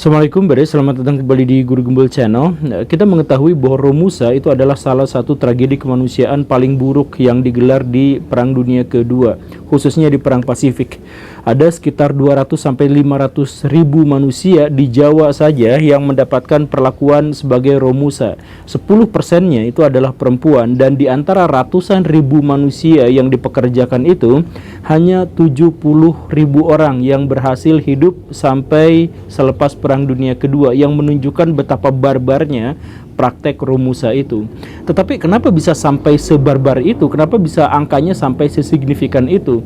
Assalamualaikum Bade, selamat datang kembali di Guru Gembel Channel. Kita mengetahui bahwa Romusa itu adalah salah satu tragedi kemanusiaan paling buruk yang digelar di Perang Dunia Kedua, khususnya di Perang Pasifik. Ada sekitar 200-500 ribu manusia di Jawa saja yang mendapatkan perlakuan sebagai Romusa. 10%-nya itu adalah perempuan, dan di antara ratusan ribu manusia yang dipekerjakan itu, hanya 70 ribu orang yang berhasil hidup sampai selepas Perang Dunia Kedua, yang menunjukkan betapa barbarnya praktek Romusa itu. Tetapi kenapa bisa sampai sebarbar itu? Kenapa bisa angkanya sampai sesignifikan itu?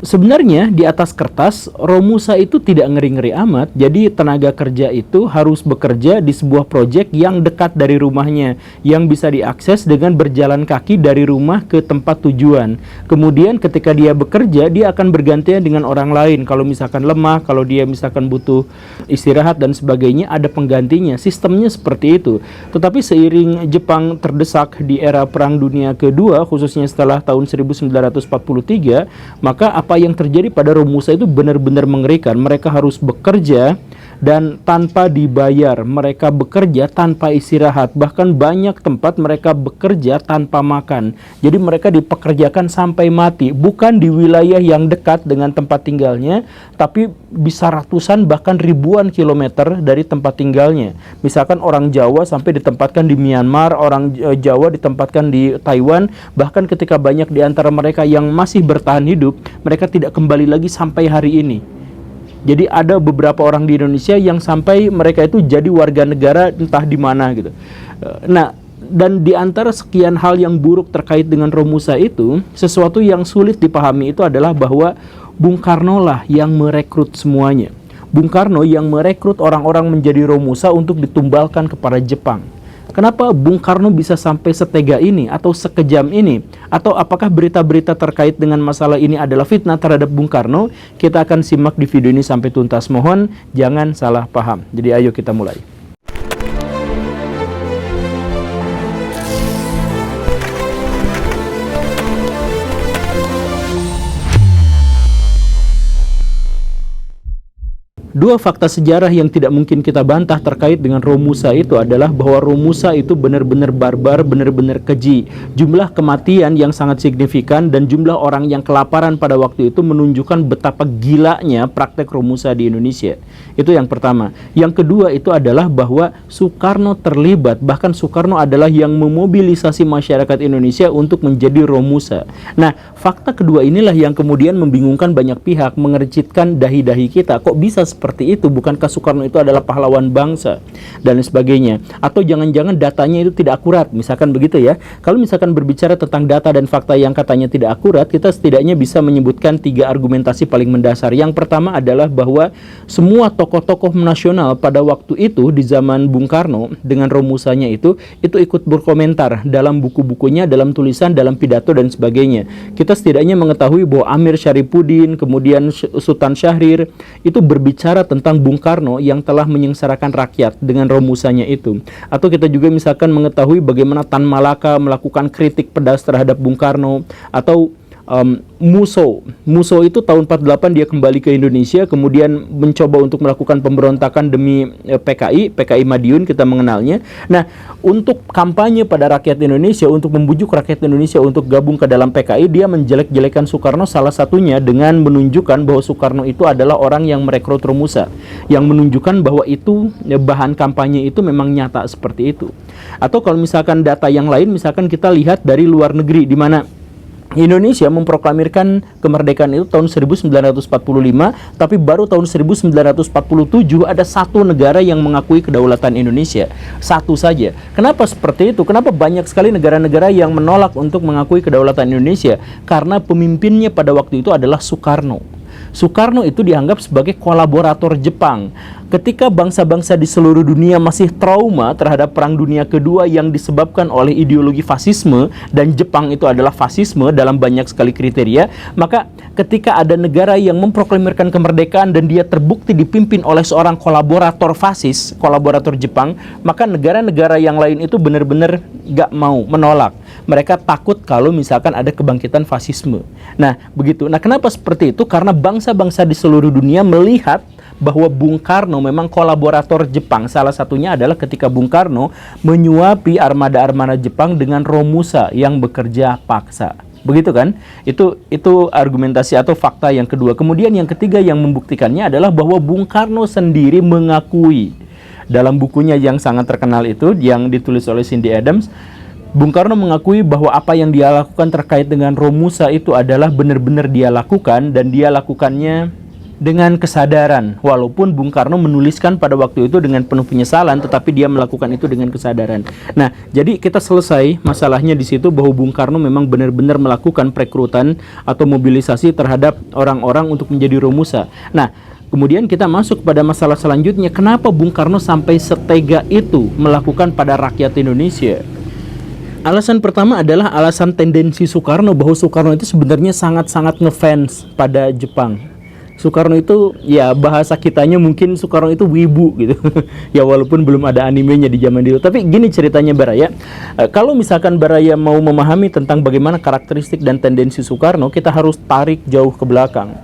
Sebenarnya di atas kertas Romusa itu tidak ngeri-ngeri amat. Jadi tenaga kerja itu harus bekerja di sebuah proyek yang dekat dari rumahnya, yang bisa diakses dengan berjalan kaki dari rumah ke tempat tujuan. Kemudian ketika dia bekerja, dia akan bergantian dengan orang lain. Kalau misalkan lemah, kalau dia misalkan butuh istirahat dan sebagainya, ada penggantinya. Sistemnya seperti itu. Tetapi seiring Jepang terdesak di era Perang Dunia Kedua, khususnya setelah tahun 1943, maka apa yang terjadi pada Romusa itu benar-benar mengerikan. Mereka harus bekerja dan tanpa dibayar. Mereka bekerja tanpa istirahat. Bahkan banyak tempat mereka bekerja tanpa makan. Jadi mereka dipekerjakan sampai mati. Bukan di wilayah yang dekat dengan tempat tinggalnya, tapi bisa ratusan bahkan ribuan kilometer dari tempat tinggalnya. Misalkan orang Jawa sampai ditempatkan di Myanmar, orang Jawa ditempatkan di Taiwan. Bahkan ketika banyak di antara mereka yang masih bertahan hidup, mereka tidak kembali lagi sampai hari ini. Jadi ada beberapa orang di Indonesia yang sampai mereka itu jadi warga negara entah di mana gitu. Nah, dan di antara sekian hal yang buruk terkait dengan Romusa itu, sesuatu yang sulit dipahami itu adalah bahwa Bung Karno lah yang merekrut semuanya. Bung Karno yang merekrut orang-orang menjadi Romusa untuk ditumbalkan kepada Jepang. Kenapa Bung Karno bisa sampai setega ini atau sekejam ini? Atau apakah berita-berita terkait dengan masalah ini adalah fitnah terhadap Bung Karno? Kita akan simak di video ini sampai tuntas. Mohon jangan salah paham. Jadi ayo kita mulai. Dua fakta sejarah yang tidak mungkin kita bantah terkait dengan Romusa itu adalah bahwa Romusa itu benar-benar barbar, benar-benar keji. Jumlah kematian yang sangat signifikan dan jumlah orang yang kelaparan pada waktu itu menunjukkan betapa gilanya praktek Romusa di Indonesia. Itu yang pertama. Yang kedua itu adalah bahwa Soekarno terlibat, bahkan Soekarno adalah yang memobilisasi masyarakat Indonesia untuk menjadi Romusa. Nah, fakta kedua inilah yang kemudian membingungkan banyak pihak, mengercitkan dahi-dahi kita. Kok bisa seperti itu? Bukankah Soekarno itu adalah pahlawan bangsa dan sebagainya? Atau jangan-jangan datanya itu tidak akurat, misalkan begitu ya. Kalau misalkan berbicara tentang data dan fakta yang katanya tidak akurat, kita setidaknya bisa menyebutkan 3 argumentasi paling mendasar. Yang pertama adalah bahwa semua tokoh-tokoh nasional pada waktu itu di zaman Bung Karno dengan Romusanya itu ikut berkomentar dalam buku-bukunya, dalam tulisan, dalam pidato dan sebagainya. Kita setidaknya mengetahui bahwa Amir Syarifuddin, kemudian Sultan Syahrir itu berbicara tentang Bung Karno yang telah menyengsarakan rakyat dengan Romusanya itu. Atau kita juga misalkan mengetahui bagaimana Tan Malaka melakukan kritik pedas terhadap Bung Karno. Atau Musso itu tahun 48 dia kembali ke Indonesia, kemudian mencoba untuk melakukan pemberontakan demi PKI Madiun kita mengenalnya. Nah, untuk kampanye pada rakyat Indonesia, untuk membujuk rakyat Indonesia untuk gabung ke dalam PKI, dia menjelek-jelekan Soekarno, salah satunya dengan menunjukkan bahwa Soekarno itu adalah orang yang merekrut Romusa, yang menunjukkan bahwa itu bahan kampanye itu memang nyata seperti itu. Atau kalau misalkan data yang lain, misalkan kita lihat dari luar negeri, di mana Indonesia memproklamirkan kemerdekaan itu tahun 1945, tapi baru tahun 1947 ada satu negara yang mengakui kedaulatan Indonesia. Satu saja. Kenapa seperti itu? Kenapa banyak sekali negara-negara yang menolak untuk mengakui kedaulatan Indonesia? Karena pemimpinnya pada waktu itu adalah Soekarno. Soekarno itu dianggap sebagai kolaborator Jepang. Ketika bangsa-bangsa di seluruh dunia masih trauma terhadap Perang Dunia Kedua yang disebabkan oleh ideologi fasisme, dan Jepang itu adalah fasisme dalam banyak sekali kriteria, maka ketika ada negara yang memproklamirkan kemerdekaan dan dia terbukti dipimpin oleh seorang kolaborator fasis, kolaborator Jepang, maka negara-negara yang lain itu benar-benar gak mau, menolak. Mereka takut kalau misalkan ada kebangkitan fasisme. Nah, begitu. Nah, kenapa seperti itu? Karena bangsa-bangsa di seluruh dunia melihat bahwa Bung Karno memang kolaborator Jepang. Salah satunya adalah ketika Bung Karno menyuapi armada-armada Jepang dengan Romusa yang bekerja paksa. Begitu kan? Itu argumentasi atau fakta yang kedua. Kemudian yang ketiga yang membuktikannya adalah bahwa Bung Karno sendiri mengakui dalam bukunya yang sangat terkenal itu yang ditulis oleh Cindy Adams, Bung Karno mengakui bahwa apa yang dia lakukan terkait dengan Romusa itu adalah benar-benar dia lakukan, dan dia lakukannya dengan kesadaran. Walaupun Bung Karno menuliskan pada waktu itu dengan penuh penyesalan, tetapi dia melakukan itu dengan kesadaran. Nah, jadi kita selesai masalahnya di situ bahwa Bung Karno memang benar-benar melakukan perekrutan atau mobilisasi terhadap orang-orang untuk menjadi Romusa. Nah, kemudian kita masuk pada masalah selanjutnya, kenapa Bung Karno sampai setega itu melakukan pada rakyat Indonesia? Alasan pertama adalah alasan tendensi Soekarno, bahwa Soekarno itu sebenarnya sangat-sangat ngefans pada Jepang. Soekarno itu, ya bahasa kitanya mungkin Soekarno itu wibu gitu. Ya walaupun belum ada animenya di zaman dulu. Tapi gini ceritanya Baraya, kalau misalkan Baraya mau memahami tentang bagaimana karakteristik dan tendensi Soekarno, kita harus tarik jauh ke belakang.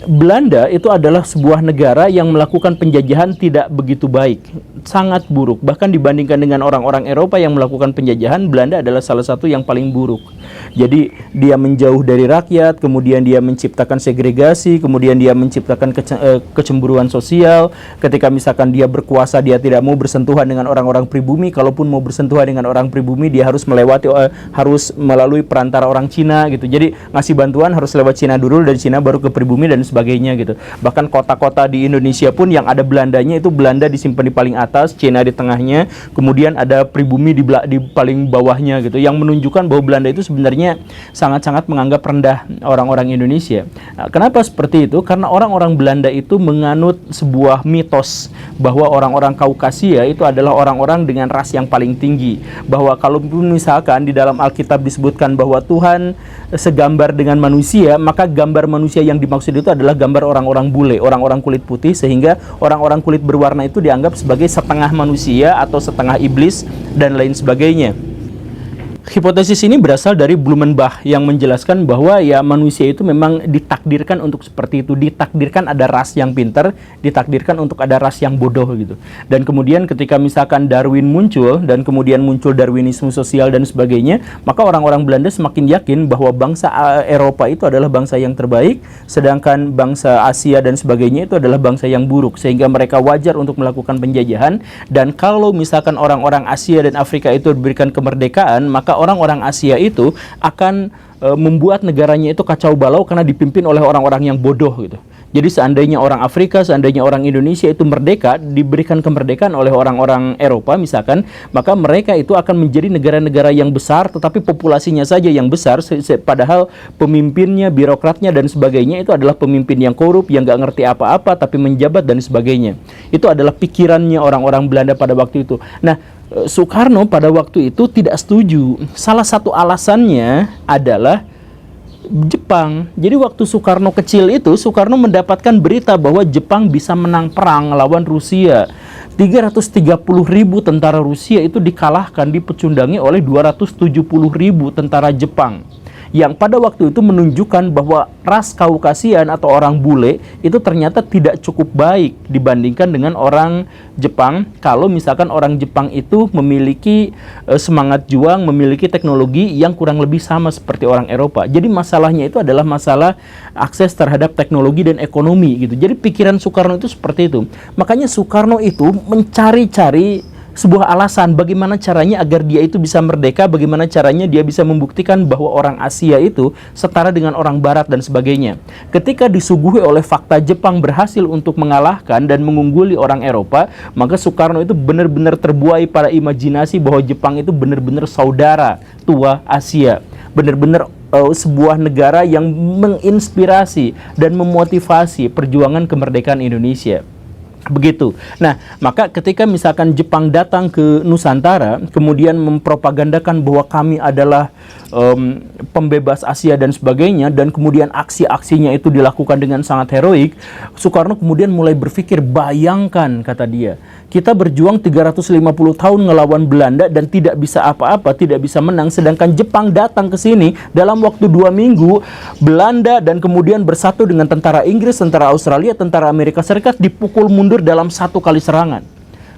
Belanda itu adalah sebuah negara yang melakukan penjajahan tidak begitu baik, sangat buruk. Bahkan dibandingkan dengan orang-orang Eropa yang melakukan penjajahan, Belanda adalah salah satu yang paling buruk. Jadi dia menjauh dari rakyat, kemudian dia menciptakan segregasi, kemudian dia menciptakan kecemburuan sosial. Ketika misalkan dia berkuasa, dia tidak mau bersentuhan dengan orang-orang pribumi. Kalaupun mau bersentuhan dengan orang pribumi, dia harus harus melalui perantara orang Cina gitu. Jadi ngasih bantuan harus lewat Cina dulu, dari Cina baru ke pribumi dan sebagainya gitu. Bahkan kota-kota di Indonesia pun yang ada Belandanya itu Belanda disimpan di paling atas, Cina di tengahnya, kemudian ada pribumi di paling bawahnya gitu. Yang menunjukkan bahwa Belanda itu sebenarnya sangat-sangat menganggap rendah orang-orang Indonesia. Nah, kenapa seperti itu? Karena orang-orang Belanda itu menganut sebuah mitos bahwa orang-orang Kaukasia itu adalah orang-orang dengan ras yang paling tinggi. Bahwa kalau misalkan di dalam Alkitab disebutkan bahwa Tuhan segambar dengan manusia, maka gambar manusia yang dimaksud itu adalah gambar orang-orang bule, orang-orang kulit putih, sehingga orang-orang kulit berwarna itu dianggap sebagai setengah manusia atau setengah iblis dan lain sebagainya. Hipotesis ini berasal dari Blumenbach yang menjelaskan bahwa ya manusia itu memang ditakdirkan untuk seperti itu, ditakdirkan ada ras yang pintar, ditakdirkan untuk ada ras yang bodoh gitu. Dan kemudian ketika misalkan Darwin muncul dan kemudian muncul Darwinisme sosial dan sebagainya, maka orang-orang Belanda semakin yakin bahwa bangsa Eropa itu adalah bangsa yang terbaik, sedangkan bangsa Asia dan sebagainya itu adalah bangsa yang buruk, sehingga mereka wajar untuk melakukan penjajahan. Dan kalau misalkan orang-orang Asia dan Afrika itu diberikan kemerdekaan, maka orang-orang Asia itu akan membuat negaranya itu kacau balau karena dipimpin oleh orang-orang yang bodoh gitu. Jadi seandainya orang Afrika, seandainya orang Indonesia itu merdeka, diberikan kemerdekaan oleh orang-orang Eropa misalkan, maka mereka itu akan menjadi negara-negara yang besar, tetapi populasinya saja yang besar, padahal pemimpinnya, birokratnya dan sebagainya itu adalah pemimpin yang korup, yang nggak ngerti apa-apa, tapi menjabat dan sebagainya. Itu adalah pikirannya orang-orang Belanda pada waktu itu. Nah, Soekarno pada waktu itu tidak setuju. Salah satu alasannya adalah Jepang. Jadi waktu Soekarno kecil itu, Soekarno mendapatkan berita bahwa Jepang bisa menang perang melawan Rusia. 330.000 tentara Rusia itu dikalahkan, dipecundangi oleh 270.000 tentara Jepang. Yang pada waktu itu menunjukkan bahwa ras Kaukasian atau orang bule itu ternyata tidak cukup baik dibandingkan dengan orang Jepang. Kalau misalkan orang Jepang itu memiliki semangat juang, memiliki teknologi yang kurang lebih sama seperti orang Eropa. Jadi masalahnya itu adalah masalah akses terhadap teknologi dan ekonomi gitu. Jadi pikiran Soekarno itu seperti itu. Makanya Soekarno itu mencari-cari sebuah alasan bagaimana caranya agar dia itu bisa merdeka, bagaimana caranya dia bisa membuktikan bahwa orang Asia itu setara dengan orang Barat dan sebagainya. Ketika disuguhi oleh fakta Jepang berhasil untuk mengalahkan dan mengungguli orang Eropa, maka Soekarno itu benar-benar terbuai pada imajinasi bahwa Jepang itu benar-benar saudara tua Asia, benar-benar sebuah negara yang menginspirasi dan memotivasi perjuangan kemerdekaan Indonesia. Begitu. Nah, maka ketika misalkan Jepang datang ke Nusantara, kemudian mempropagandakan bahwa kami adalah pembebas Asia dan sebagainya, dan kemudian aksi-aksinya itu dilakukan dengan sangat heroik, Soekarno kemudian mulai berpikir, bayangkan, kata dia, kita berjuang 350 tahun ngelawan Belanda dan tidak bisa apa-apa, tidak bisa menang, sedangkan Jepang datang ke sini dalam waktu 2 minggu, Belanda dan kemudian bersatu dengan tentara Inggris, tentara Australia, tentara Amerika Serikat dipukul mundur dalam 1 kali serangan.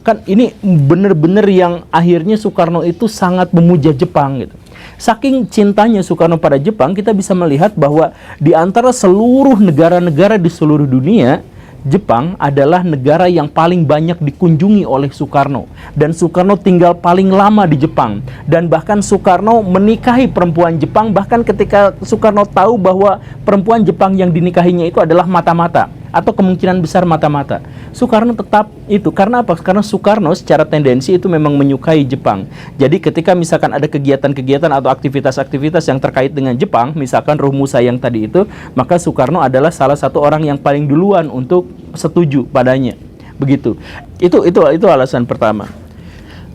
Kan ini benar-benar yang akhirnya Soekarno itu sangat memuja Jepang gitu. Saking cintanya Soekarno pada Jepang, kita bisa melihat bahwa di antara seluruh negara-negara di seluruh dunia, Jepang adalah negara yang paling banyak dikunjungi oleh Soekarno. Dan Soekarno tinggal paling lama di Jepang. Dan bahkan Soekarno menikahi perempuan Jepang, bahkan ketika Soekarno tahu bahwa perempuan Jepang yang dinikahinya itu adalah mata-mata, atau kemungkinan besar mata-mata, Soekarno tetap itu. Karena apa? Karena Soekarno secara tendensi itu memang menyukai Jepang. Jadi ketika misalkan ada kegiatan-kegiatan atau aktivitas-aktivitas yang terkait dengan Jepang, misalkan Romusa yang tadi itu, maka Soekarno adalah salah satu orang yang paling duluan untuk setuju padanya. Begitu. Itu alasan pertama.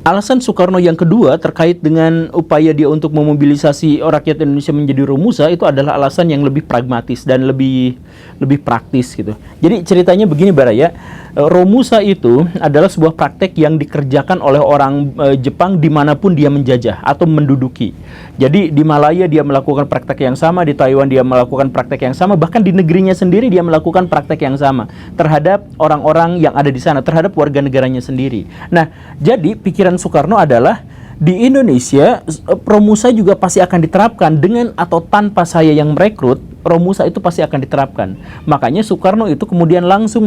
Alasan Soekarno yang kedua terkait dengan upaya dia untuk memobilisasi rakyat Indonesia menjadi Romusa, itu adalah alasan yang lebih pragmatis dan lebih praktis gitu. Jadi ceritanya begini Baraya, Romusa itu adalah sebuah praktek yang dikerjakan oleh orang Jepang dimanapun dia menjajah atau menduduki. Jadi di Malaya dia melakukan praktek yang sama, di Taiwan dia melakukan praktek yang sama, bahkan di negerinya sendiri dia melakukan praktek yang sama terhadap orang-orang yang ada di sana, terhadap warga negaranya sendiri. Nah, jadi pikiran Soekarno adalah di Indonesia Romusa juga pasti akan diterapkan, dengan atau tanpa saya yang merekrut, Romusa itu pasti akan diterapkan. Makanya Soekarno itu kemudian langsung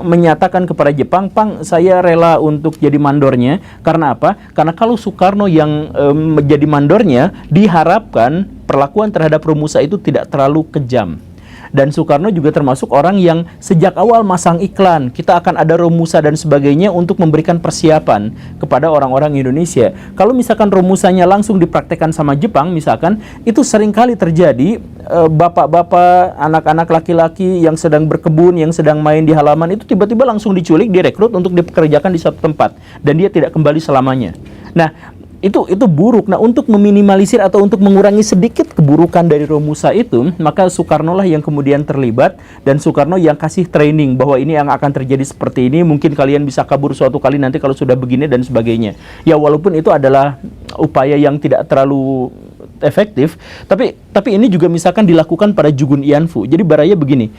menyatakan kepada Jepang, "Pang, saya rela untuk jadi mandornya." Karena apa? Karena kalau Soekarno yang menjadi mandornya, diharapkan perlakuan terhadap Romusa itu tidak terlalu kejam. Dan Soekarno juga termasuk orang yang sejak awal masang iklan, kita akan ada Romusa dan sebagainya untuk memberikan persiapan kepada orang-orang Indonesia. Kalau misalkan Romusanya langsung dipraktekkan sama Jepang, misalkan, itu seringkali terjadi bapak-bapak, anak-anak laki-laki yang sedang berkebun, yang sedang main di halaman, itu tiba-tiba langsung diculik, direkrut untuk dipekerjakan di satu tempat, dan dia tidak kembali selamanya. Nah, itu buruk. Nah, untuk meminimalisir atau untuk mengurangi sedikit keburukan dari Romusa itu, maka Soekarno lah yang kemudian terlibat, dan Soekarno yang kasih training bahwa ini yang akan terjadi seperti ini, mungkin kalian bisa kabur suatu kali nanti kalau sudah begini dan sebagainya. Ya, walaupun itu adalah upaya yang tidak terlalu efektif, tapi ini juga misalkan dilakukan pada Jugun Ianfu. Jadi Baraya begini,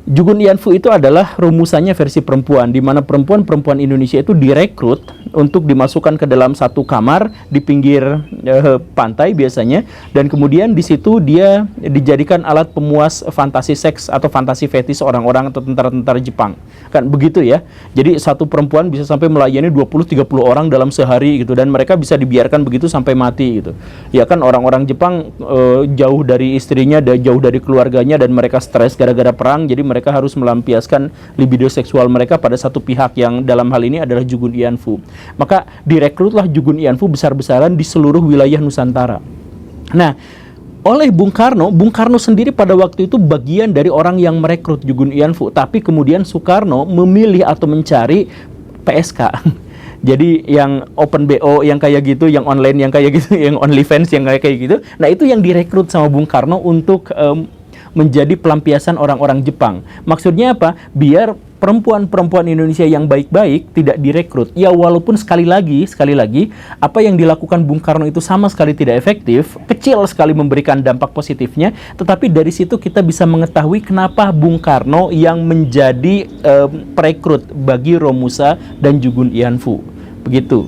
Jugun Ianfu itu adalah Romusanya versi perempuan, di mana perempuan Indonesia itu direkrut untuk dimasukkan ke dalam satu kamar di pinggir pantai biasanya, dan kemudian di situ dia dijadikan alat pemuas fantasi seks atau fantasi fetis orang-orang atau tentara-tentara Jepang. Kan begitu ya. Jadi satu perempuan bisa sampai melayani 20-30 orang dalam sehari gitu, dan mereka bisa dibiarkan begitu sampai mati gitu. Ya kan, orang-orang Jepang jauh dari istrinya, jauh dari keluarganya, dan mereka stres gara-gara perang, jadi mereka harus melampiaskan libido seksual mereka pada satu pihak yang dalam hal ini adalah Jugun Ianfu. Maka direkrutlah Jugun Ianfu besar-besaran di seluruh wilayah Nusantara. Nah, oleh Bung Karno sendiri pada waktu itu bagian dari orang yang merekrut Jugun Ianfu, tapi kemudian Soekarno memilih atau mencari PSK. Jadi yang open BO yang kayak gitu, yang online yang kayak gitu, yang OnlyFans yang kayak gitu. Nah, itu yang direkrut sama Bung Karno untuk menjadi pelampiasan orang-orang Jepang. Maksudnya apa? Biar perempuan-perempuan Indonesia yang baik-baik tidak direkrut. Ya, walaupun sekali lagi apa yang dilakukan Bung Karno itu sama sekali tidak efektif, kecil sekali memberikan dampak positifnya, tetapi dari situ kita bisa mengetahui kenapa Bung Karno yang menjadi perekrut bagi Romusa dan Jugun Ianfu. Begitu.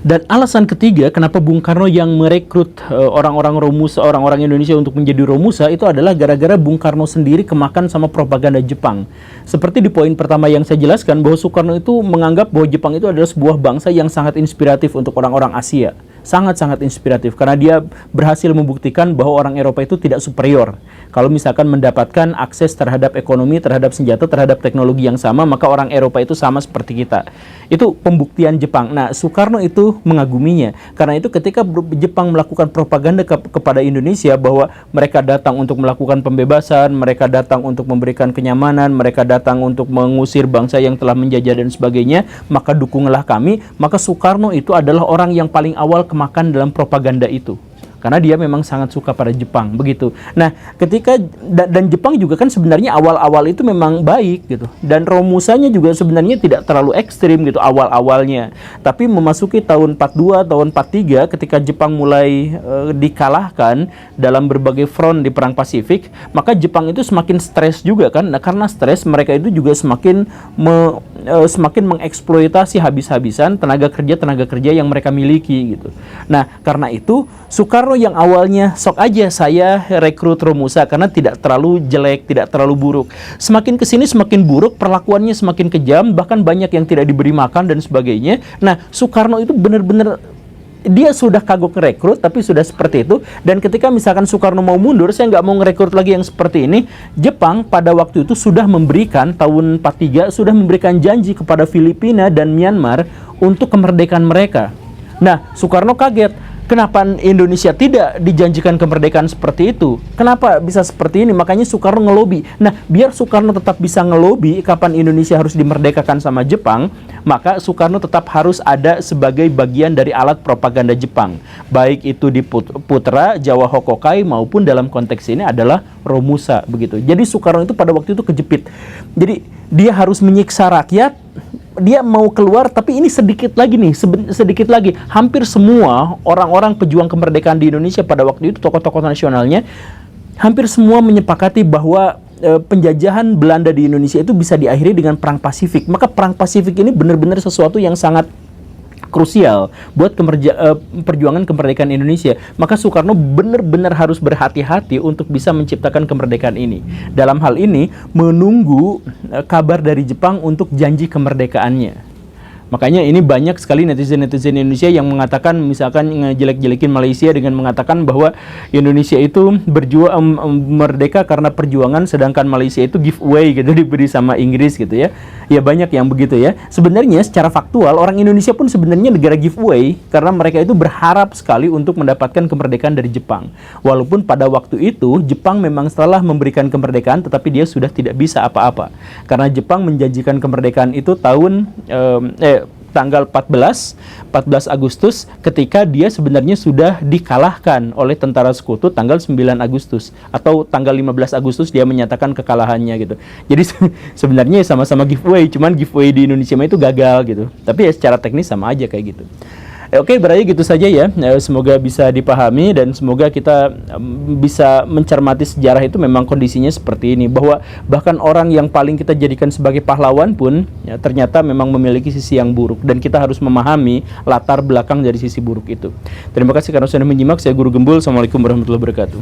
Dan alasan ketiga kenapa Bung Karno yang merekrut orang-orang Romusa, orang-orang Indonesia untuk menjadi Romusa, itu adalah gara-gara Bung Karno sendiri kemakan sama propaganda Jepang. Seperti di poin pertama yang saya jelaskan, bahwa Soekarno itu menganggap bahwa Jepang itu adalah sebuah bangsa yang sangat inspiratif untuk orang-orang Asia. Sangat-sangat inspiratif, karena dia berhasil membuktikan bahwa orang Eropa itu tidak superior. Kalau misalkan mendapatkan akses terhadap ekonomi, terhadap senjata, terhadap teknologi yang sama, maka orang Eropa itu sama seperti kita. Itu pembuktian Jepang. Nah, Soekarno itu mengaguminya. Karena itu ketika Jepang melakukan propaganda kepada Indonesia bahwa mereka datang untuk melakukan pembebasan, mereka datang untuk memberikan kenyamanan, mereka datang untuk mengusir bangsa yang telah menjajah dan sebagainya, maka dukunglah kami. Maka Soekarno itu adalah orang yang paling awal kemakan dalam propaganda itu. karena dia memang sangat suka pada Jepang begitu. Nah, ketika dan Jepang juga kan sebenarnya awal-awal itu memang baik gitu, dan Romusanya juga sebenarnya tidak terlalu ekstrim gitu awal-awalnya. Tapi memasuki tahun 42, tahun 43 ketika Jepang mulai dikalahkan dalam berbagai front di perang Pasifik, maka Jepang itu semakin stres juga kan. Nah, karena stres mereka itu juga semakin mengeksploitasi habis-habisan tenaga kerja yang mereka miliki gitu. Nah, karena itu Soekarno yang awalnya sok aja saya rekrut Romusa karena tidak terlalu jelek, tidak terlalu buruk. Semakin kesini semakin buruk, perlakuannya semakin kejam, bahkan banyak yang tidak diberi makan dan sebagainya. Nah, Soekarno itu benar-benar dia sudah kagok ngerekrut, tapi sudah seperti itu. Dan ketika misalkan Soekarno mau mundur, saya nggak mau ngerekrut lagi yang seperti ini. Jepang pada waktu itu sudah memberikan, tahun 43, sudah memberikan janji kepada Filipina dan Myanmar untuk kemerdekaan mereka. Nah, Soekarno kaget. Kenapa Indonesia tidak dijanjikan kemerdekaan seperti itu? Kenapa bisa seperti ini? Makanya Soekarno ngelobi. Nah, biar Soekarno tetap bisa ngelobi kapan Indonesia harus dimerdekakan sama Jepang, maka Soekarno tetap harus ada sebagai bagian dari alat propaganda Jepang. Baik itu di Putra, Jawa Hokokai, maupun dalam konteks ini adalah Romusa begitu. Jadi Soekarno itu pada waktu itu kejepit. Jadi dia harus menyiksa rakyat. Dia mau keluar, tapi ini sedikit lagi nih, sedikit lagi. Hampir semua orang-orang pejuang kemerdekaan di Indonesia pada waktu itu, tokoh-tokoh nasionalnya, hampir semua menyepakati bahwa penjajahan Belanda di Indonesia itu bisa diakhiri dengan perang Pasifik. Maka perang Pasifik ini benar-benar sesuatu yang sangat krusial buat perjuangan kemerdekaan Indonesia. Maka Soekarno benar-benar harus berhati-hati untuk bisa menciptakan kemerdekaan ini. Dalam hal ini menunggu kabar dari Jepang untuk janji kemerdekaannya. Makanya ini banyak sekali netizen-netizen Indonesia yang mengatakan, misalkan ngejelek-jelekin Malaysia dengan mengatakan bahwa Indonesia itu berjuang merdeka karena perjuangan, sedangkan Malaysia itu giveaway gitu, diberi sama Inggris gitu ya. Ya banyak yang begitu ya. Sebenarnya secara faktual orang Indonesia pun sebenarnya negara giveaway karena mereka itu berharap sekali untuk mendapatkan kemerdekaan dari Jepang. Walaupun pada waktu itu Jepang memang setelah memberikan kemerdekaan, tetapi dia sudah tidak bisa apa-apa. Karena Jepang menjanjikan kemerdekaan itu tanggal 14 Agustus ketika dia sebenarnya sudah dikalahkan oleh tentara sekutu tanggal 9 Agustus atau tanggal 15 Agustus dia menyatakan kekalahannya gitu. Jadi sebenarnya sama-sama giveaway, cuman giveaway di Indonesia itu gagal gitu. Tapi ya secara teknis sama aja kayak gitu. Oke, berarti gitu saja ya. Semoga bisa dipahami dan semoga kita bisa mencermati sejarah itu memang kondisinya seperti ini. Bahwa bahkan orang yang paling kita jadikan sebagai pahlawan pun ya, ternyata memang memiliki sisi yang buruk. Dan kita harus memahami latar belakang dari sisi buruk itu. Terima kasih karena sudah menyimak. Saya Guru Gembul. Assalamualaikum warahmatullahi wabarakatuh.